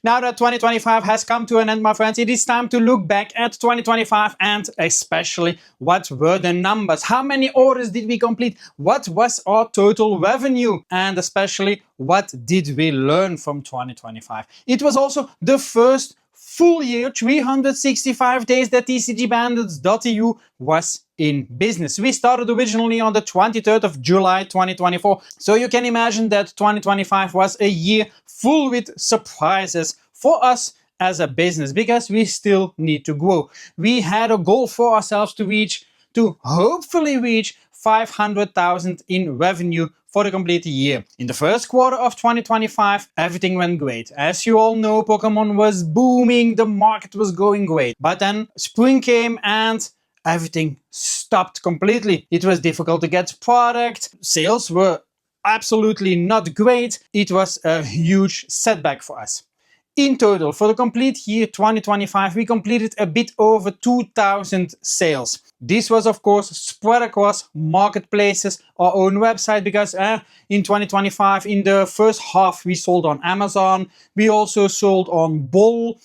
Now that 2025 has come to an end, my friends, it is time to look back at 2025 and especially what were the numbers. How many orders did we complete? What was our total revenue? And especially what did we learn from 2025? It was also the first full year, 365 days that TCGBandits.eu was in business. We started originally on the 23rd of July 2024. So you can imagine that 2025 was a year full with surprises for us as a business because we still need to grow. We had a goal for ourselves to hopefully reach 500,000 in revenue for the complete year. In the first quarter of 2025, everything went great. As you all know, Pokemon was booming, the market was going great. But then spring came and everything stopped completely. It was difficult to get product, sales were absolutely not great. It was a huge setback for us. In total, for the complete year 2025, we completed a bit over 2,000 sales. This was of course spread across marketplaces, our own website, because in 2025, in the first half, we sold on Amazon. We also sold on Bol.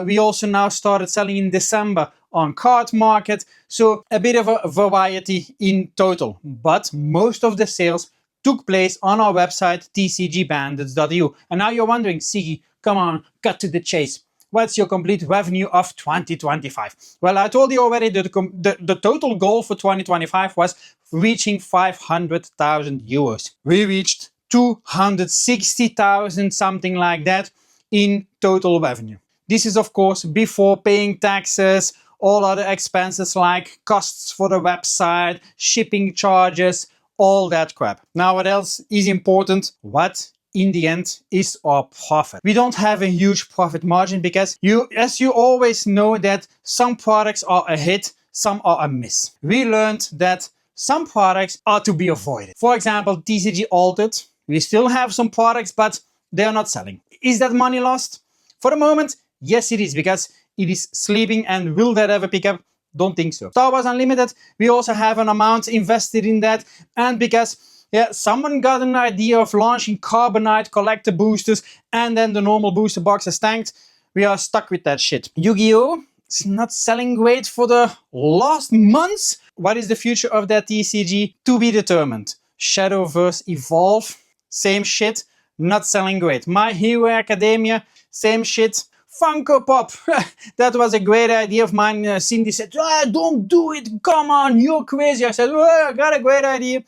We also now started selling in December on Card Market. So a bit of a variety in total. But most of the sales took place on our website, tcgbandits.eu. And now you're wondering, Sigi, come on, cut to the chase. What's your complete revenue of 2025? Well, I told you already that the total goal for 2025 was reaching 500,000 euros. We reached 260,000, something like that, in total revenue. This is, of course, before paying taxes, all other expenses like costs for the website, shipping charges, all that crap. Now, what else is important? What in the end is our profit. We don't have a huge profit margin because as you always know that some products are a hit, some are a miss. We learned that some products are to be avoided. For example, TCG Altered. We still have some products, but they are not selling. Is that money lost? For the moment, yes it is, because it is sleeping. And will that ever pick up? Don't think so. Star Wars Unlimited, we also have an amount invested in that, and because someone got an idea of launching Carbonite collector boosters and then the normal booster box is tanked, we are stuck with that shit. Yu-Gi-Oh! It's not selling great for the last months. What is the future of that TCG? To be determined. Shadowverse Evolve, same shit, not selling great. My Hero Academia, same shit. Funko Pop, that was a great idea of mine. Cindy said, don't do it, come on, you're crazy. I said, I got a great idea.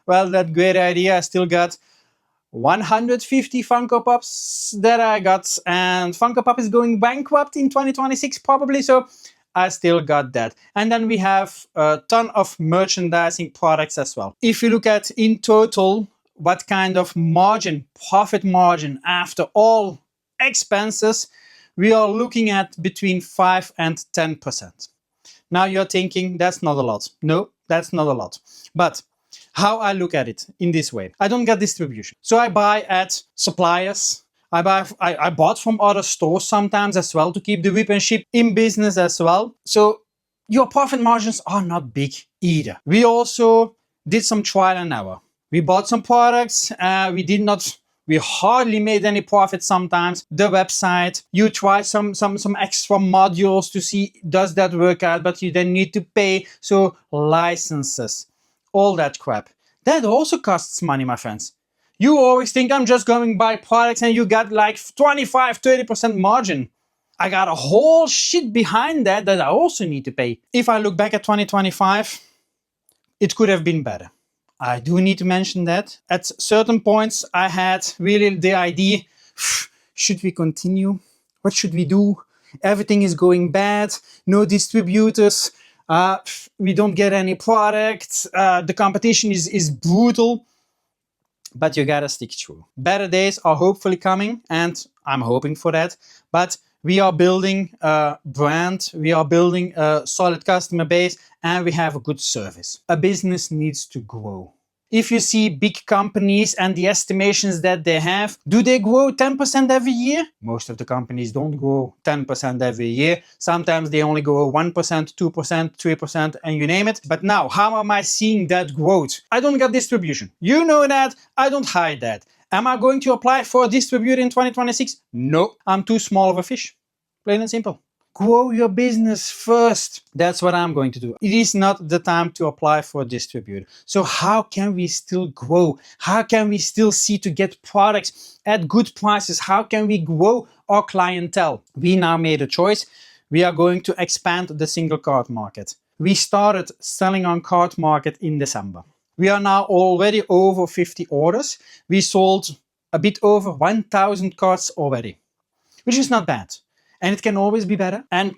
Well, that great idea, I still got 150 Funko Pops that I got, and Funko Pop is going bankrupt in 2026 probably, so I still got that. And then we have a ton of merchandising products as well. If you look at in total what kind of margin, profit margin after all expenses, we are looking at between 5 and 10%. Now you're thinking, that's not a lot. No, that's not a lot. But how I look at it in this way, I don't get distribution. So I buy at suppliers. I bought from other stores sometimes as well to keep the whip and ship in business as well. So your profit margins are not big either. We also did some trial and error. We bought some products. We hardly made any profit sometimes. The website, you try some extra modules to see does that work out, but you then need to pay. So licenses, all that crap. That also costs money, my friends. You always think I'm just going to buy products and you got like 25-30% margin. I got a whole shit behind that I also need to pay. If I look back at 2025, it could have been better. I do need to mention that. At certain points, I had really the idea, should we continue? What should we do? Everything is going bad. No distributors. We don't get any products. The competition is brutal. But you gotta stick through. Better days are hopefully coming, and I'm hoping for that. But we are building a brand, we are building a solid customer base, and we have a good service. A business needs to grow. If you see big companies and the estimations that they have, do they grow 10% every year? Most of the companies don't grow 10% every year. Sometimes they only grow 1%, 2%, 3%, and you name it. But now, how am I seeing that growth? I don't get distribution. You know that. I don't hide that. Am I going to apply for a distributor in 2026? No, I'm too small of a fish. Plain and simple. Grow your business first. That's what I'm going to do. It is not the time to apply for a distributor. So how can we still grow? How can we still see to get products at good prices? How can we grow our clientele? We now made a choice. We are going to expand the single card market. We started selling on card market in December. We are now already over 50 orders. We sold a bit over 1,000 cards already, which is not bad. And it can always be better. And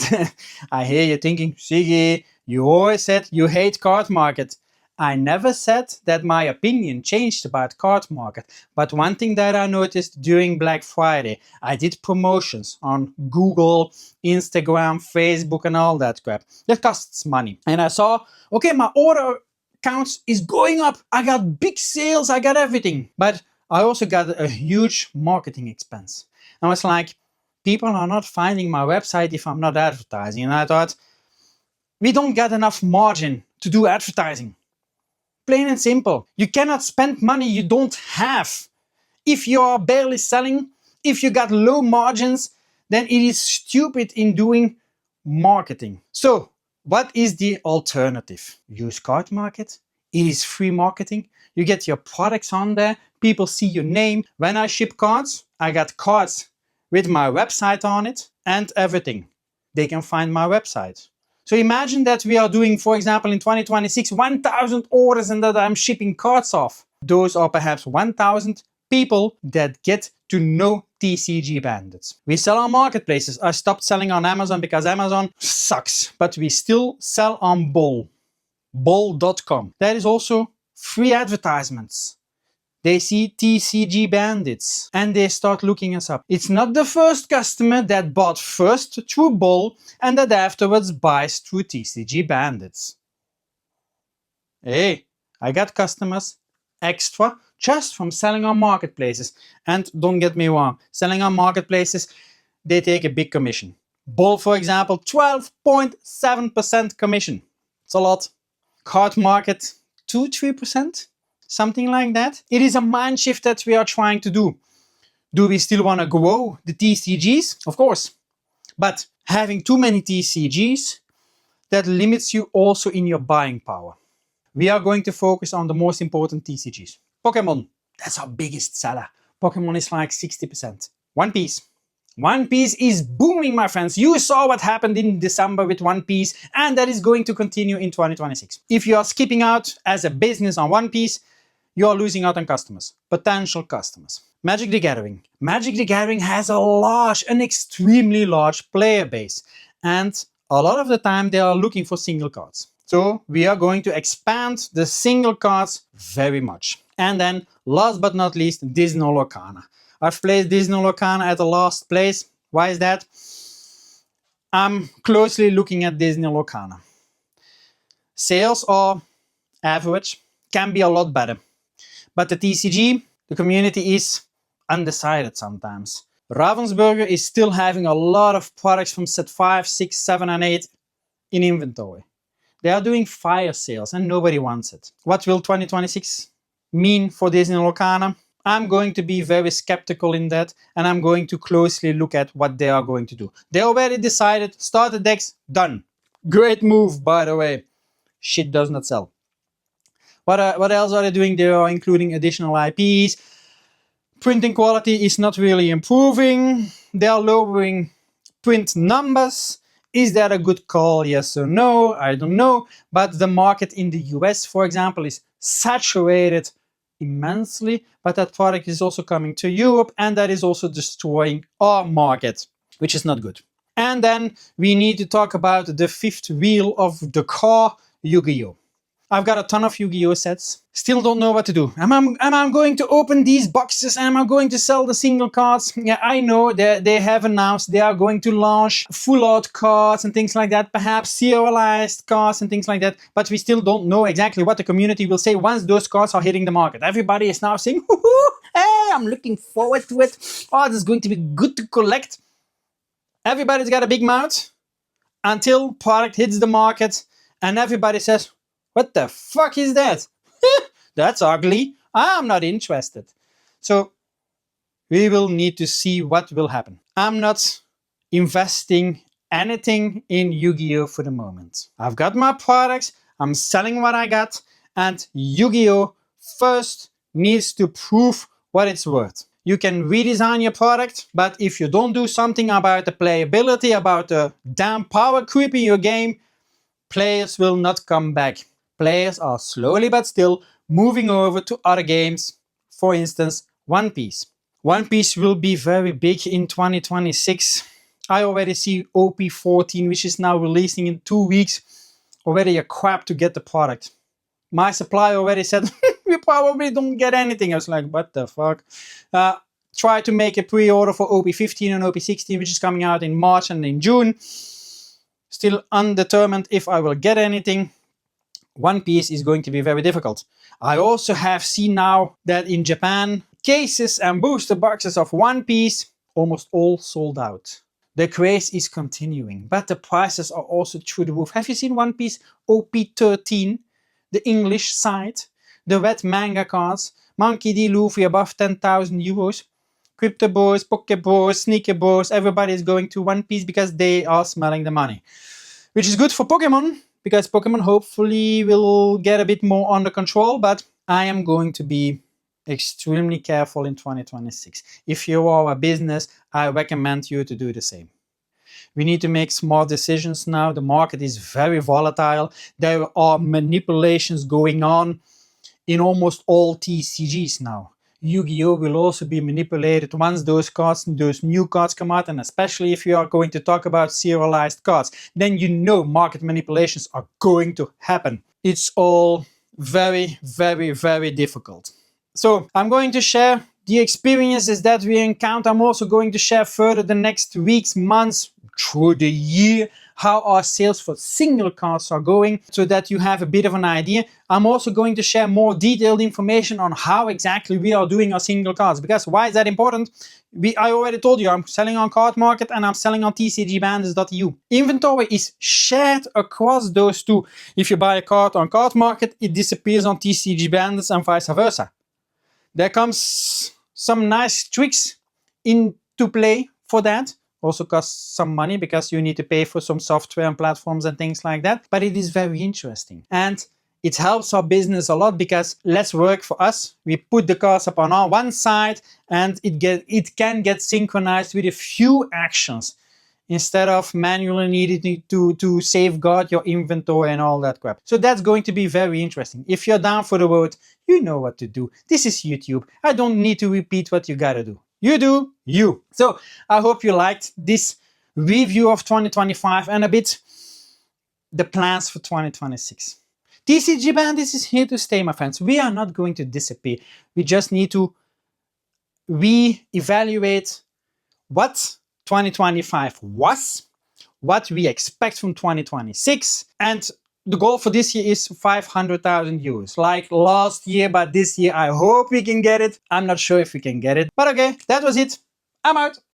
I hear you thinking, Siggy, you always said you hate card market. I never said that my opinion changed about card market. But one thing that I noticed during Black Friday, I did promotions on Google, Instagram, Facebook, and all that crap. That costs money. And I saw, okay, my order counts is going up. I got big sales. I got everything. But I also got a huge marketing expense. I was like, people are not finding my website if I'm not advertising. And I thought, we don't get enough margin to do advertising. Plain and simple. You cannot spend money you don't have. If you are barely selling, if you got low margins, then it is stupid in doing marketing. So, what is the alternative? Use Card Market. It is free marketing. You get your products on there. People see your name. When I ship cards, I got cards with my website on it and everything. They can find my website. So imagine that we are doing, for example, in 2026, 1,000 orders and that I'm shipping cards off. Those are perhaps 1,000 people that get to know TCG Bandits. We sell on marketplaces. I stopped selling on Amazon because Amazon sucks, but we still sell on Bol. Bol.com. That is also free advertisements. They see TCG Bandits and they start looking us up. It's not the first customer that bought first through Bol and that afterwards buys through TCG Bandits. Hey, I got customers extra just from selling on marketplaces. And don't get me wrong, selling on marketplaces, they take a big commission. Bol, for example, 12.7% commission. It's a lot. Card Market, 2-3%. Something like that. It is a mind shift that we are trying to do. Do we still want to grow the TCGs? Of course. But having too many TCGs, that limits you also in your buying power. We are going to focus on the most important TCGs. Pokemon, that's our biggest seller. Pokemon is like 60%. One Piece. One Piece is booming, my friends. You saw what happened in December with One Piece, and that is going to continue in 2026. If you are skipping out as a business on One Piece, you are losing out on customers, potential customers. Magic the Gathering. Magic the Gathering has an extremely large player base. And a lot of the time they are looking for single cards. So we are going to expand the single cards very much. And then last but not least, Disney Lorcana. I've played Disney Lorcana at the last place. Why is that? I'm closely looking at Disney Lorcana. Sales are average, can be a lot better. But the TCG, the community is undecided sometimes. Ravensburger is still having a lot of products from set 5, 6, 7 and 8 in inventory. They are doing fire sales and nobody wants it. What will 2026 mean for Disney Lorcana? I'm going to be very skeptical in that and I'm going to closely look at what they are going to do. They already decided, start the decks, done. Great move, by the way. Shit does not sell. What else are they doing? They are including additional IPs. Printing quality is not really improving. They are lowering print numbers. Is that a good call? Yes or no? I don't know. But the market in the US, for example, is saturated immensely. But that product is also coming to Europe and that is also destroying our market, which is not good. And then we need to talk about the fifth wheel of the car, Yu-Gi-Oh! I've got a ton of Yu-Gi-Oh! Sets. Still don't know what to do. Am I going to open these boxes? Am I going to sell the single cards? Yeah, I know they have announced they are going to launch full art cards and things like that. Perhaps serialized cards and things like that. But we still don't know exactly what the community will say once those cards are hitting the market. Everybody is now saying, woohoo, hey, I'm looking forward to it. Oh, this is going to be good to collect. Everybody's got a big mouth until product hits the market and everybody says, what the fuck is that? That's ugly. I'm not interested. So We will need to see what will happen. I'm not investing anything in Yu-Gi-Oh for the moment. I've got my products, I'm selling what I got, and Yu-Gi-Oh first needs to prove what it's worth. You can redesign your product, but if you don't do something about the playability, about the damn power creep in your game, players will not come back. Players are slowly but still moving over to other games. For instance, One Piece. One Piece will be very big in 2026. I already see OP14, which is now releasing in 2 weeks, already a crap to get the product. My supplier already said, we probably don't get anything. I was like, what the fuck? Try to make a pre-order for OP15 and OP16, which is coming out in March and in June. Still undetermined if I will get anything. One Piece is going to be very difficult. I also have seen now that in Japan, cases and booster boxes of One Piece almost all sold out. The craze is continuing, but the prices are also through the roof. Have you seen One Piece OP13, the English side? The red manga cards, Monkey D. Luffy above 10,000 euros. Crypto Bros, Poke Bros, Sneaker Bros, everybody is going to One Piece because they are smelling the money. Which is good for Pokemon, because Pokemon hopefully will get a bit more under control, but I am going to be extremely careful in 2026. If you are a business, I recommend you to do the same. We need to make smart decisions now. The market is very volatile. There are manipulations going on in almost all TCGs now. Yu-Gi-Oh! Will also be manipulated once those new cards come out, and especially if you are going to talk about serialized cards, then you know market manipulations are going to happen. It's all very, very, very difficult. So I'm going to share the experiences that we encounter. I'm also going to share further the next weeks, months, through the year, how our sales for single cards are going, so that you have a bit of an idea. I'm also going to share more detailed information on how exactly we are doing our single cards. Because why is that important? I already told you, I'm selling on Card Market and I'm selling on tcgbandits.eu. Inventory is shared across those two. If you buy a card on Card Market, it disappears on TCG Bandits and vice versa. There comes some nice tricks into play for that. Also costs some money because you need to pay for some software and platforms and things like that. But it is very interesting. And it helps our business a lot because less work for us. We put the cards up on our one side and it can get synchronized with a few actions instead of manually needing to safeguard your inventory and all that crap. So that's going to be very interesting. If you're down for the road, you know what to do. This is YouTube. I don't need to repeat what you gotta do. You do you. So I hope you liked this review of 2025 and a bit the plans for 2026. TCG Bandits is here to stay, my friends. We are not going to disappear. We just need to re-evaluate what 2025 was, what we expect from 2026, and the goal for this year is 500,000 euros, like last year, but this year I hope we can get it. I'm not sure if we can get it, but okay, that was it. I'm out.